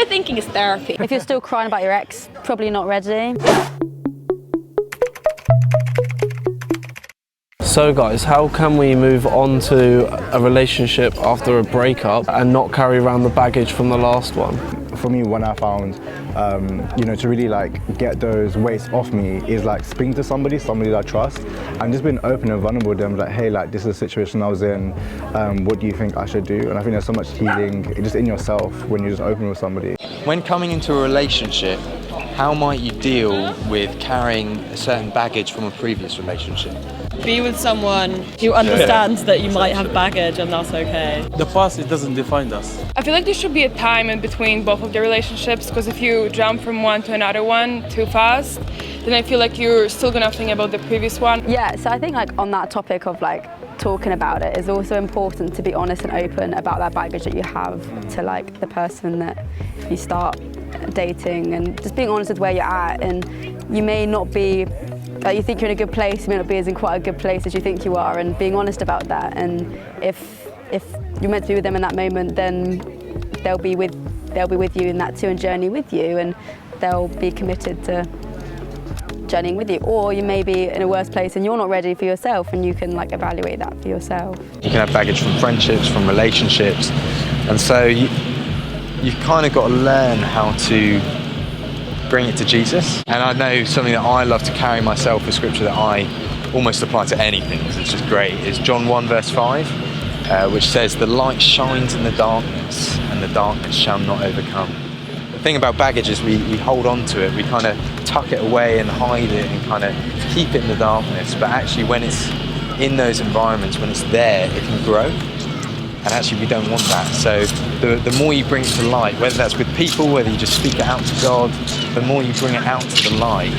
we're thinking is therapy. If you're still crying about your ex, probably not ready. So guys, how can we move on to a relationship after a breakup and not carry around the baggage from the last one? For me, when I found, to really get those weights off me is speaking to somebody that I trust, and just being open and vulnerable with them, hey, this is the situation I was in, what do you think I should do? And I think there's so much healing just in yourself when you're just open with somebody. When coming into a relationship, how might you deal with carrying a certain baggage from a previous relationship? Be with someone who understands that you might have baggage, and that's okay. The past, it doesn't define us. I feel like there should be a time in between both of the relationships, because if you jump from one to another one too fast, then I feel like you're still gonna think about the previous one. Yeah, so I think on that topic of talking about it, is also important to be honest and open about that baggage that you have to the person that you start dating, and just being honest with where you're at. And you may not be, you think you're in a good place, you may not be in quite a good place as you think you are, and being honest about that. And if you're meant to be with them in that moment, then they'll be with you in that too, and journey with you, and they'll be committed to journeying with you. Or you may be in a worse place and you're not ready for yourself, and you can evaluate that for yourself. You can have baggage from friendships, from relationships, and so you've kind of got to learn how to bring it to Jesus. And I know something that I love to carry myself, a scripture that I almost apply to anything, because it's just great, is John 1 verse 5, which says, "The light shines in the darkness, and the darkness shall not overcome." The thing about baggage is we hold on to it, we kind of tuck it away and hide it and kind of keep it in the darkness, but actually when it's in those environments, when it's there, it can grow. And actually we don't want that. So the more you bring it to light, whether that's with people, whether you just speak it out to God, the more you bring it out to the light,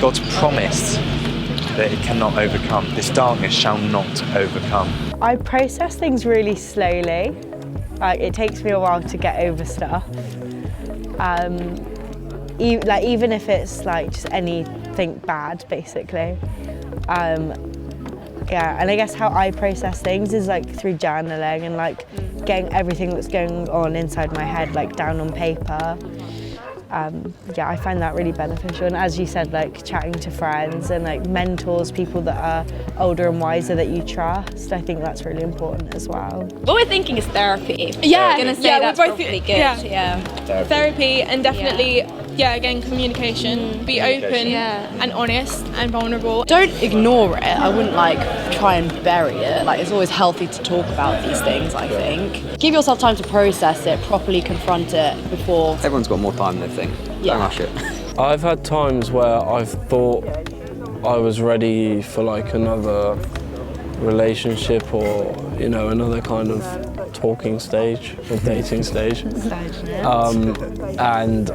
God's promised that it cannot overcome. This darkness shall not overcome. I process things really slowly. It takes me a while to get over stuff. Even if it's just anything bad, basically. Yeah, and I guess how I process things is through journaling and getting everything that's going on inside my head down on paper. Yeah, I find that really beneficial. And as you said, chatting to friends and mentors, people that are older and wiser that you trust, I think that's really important as well. What we're thinking is therapy. Yeah, I'm gonna say that's we're both, probably good. Yeah. Therapy, and definitely, again, communication. Be open and honest and vulnerable. Don't ignore it. I wouldn't try and bury it. It's always healthy to talk about these things, I think. Give yourself time to process it, properly confront it before. Everyone's got more time than they think. Don't rush it. I've had times where I've thought I was ready for another relationship, or another kind of talking stage or dating stage, and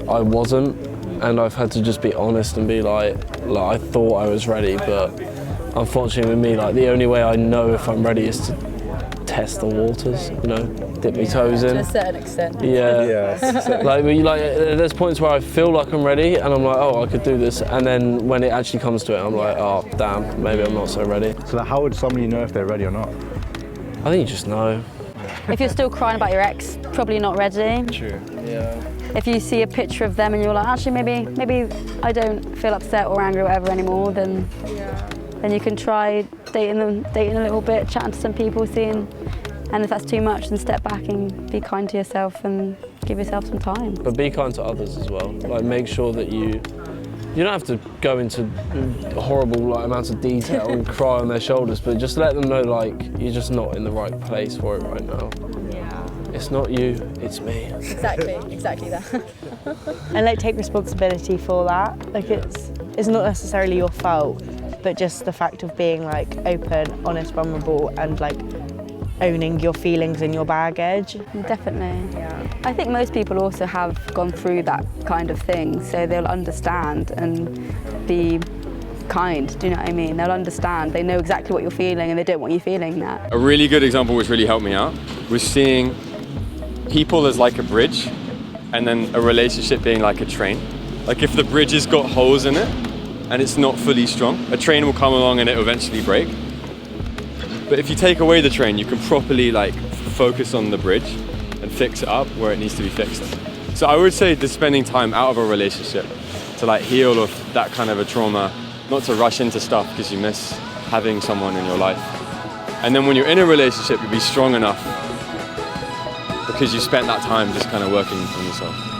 I wasn't, and I've had to just be honest and be I thought I was ready, but unfortunately with me, the only way I know if I'm ready is to test the waters, dip my toes in. To a certain extent. Yeah. There's points where I feel like I'm ready, and I'm oh, I could do this, and then when it actually comes to it, I'm oh, damn, maybe I'm not so ready. So how would somebody know if they're ready or not? I think you just know. If you're still crying about your ex, probably not ready. True. Yeah. If you see a picture of them and you're actually maybe I don't feel upset or angry or whatever anymore, then you can try dating a little bit, chatting to some people, seeing, and if that's too much, then step back and be kind to yourself and give yourself some time. But be kind to others as well. Make sure that you don't have to go into horrible amounts of detail and cry on their shoulders, but just let them know you're just not in the right place for it right now. Yeah. It's not you, it's me. Exactly that. And take responsibility for that. It's not necessarily your fault, but just the fact of being open, honest, vulnerable, and owning your feelings and your baggage. Definitely. Yeah. I think most people also have gone through that kind of thing, so they'll understand and be kind, do you know what I mean? They'll understand, they know exactly what you're feeling, and they don't want you feeling that. A really good example which really helped me out was seeing people as a bridge, and then a relationship being like a train. If the bridge has got holes in it and it's not fully strong, a train will come along and it will eventually break. But if you take away the train, you can properly focus on the bridge and fix it up where it needs to be fixed. So I would say just spending time out of a relationship to like heal of that kind of a trauma, not to rush into stuff because you miss having someone in your life. And then when you're in a relationship, you'll be strong enough because you spent that time just kind of working on yourself.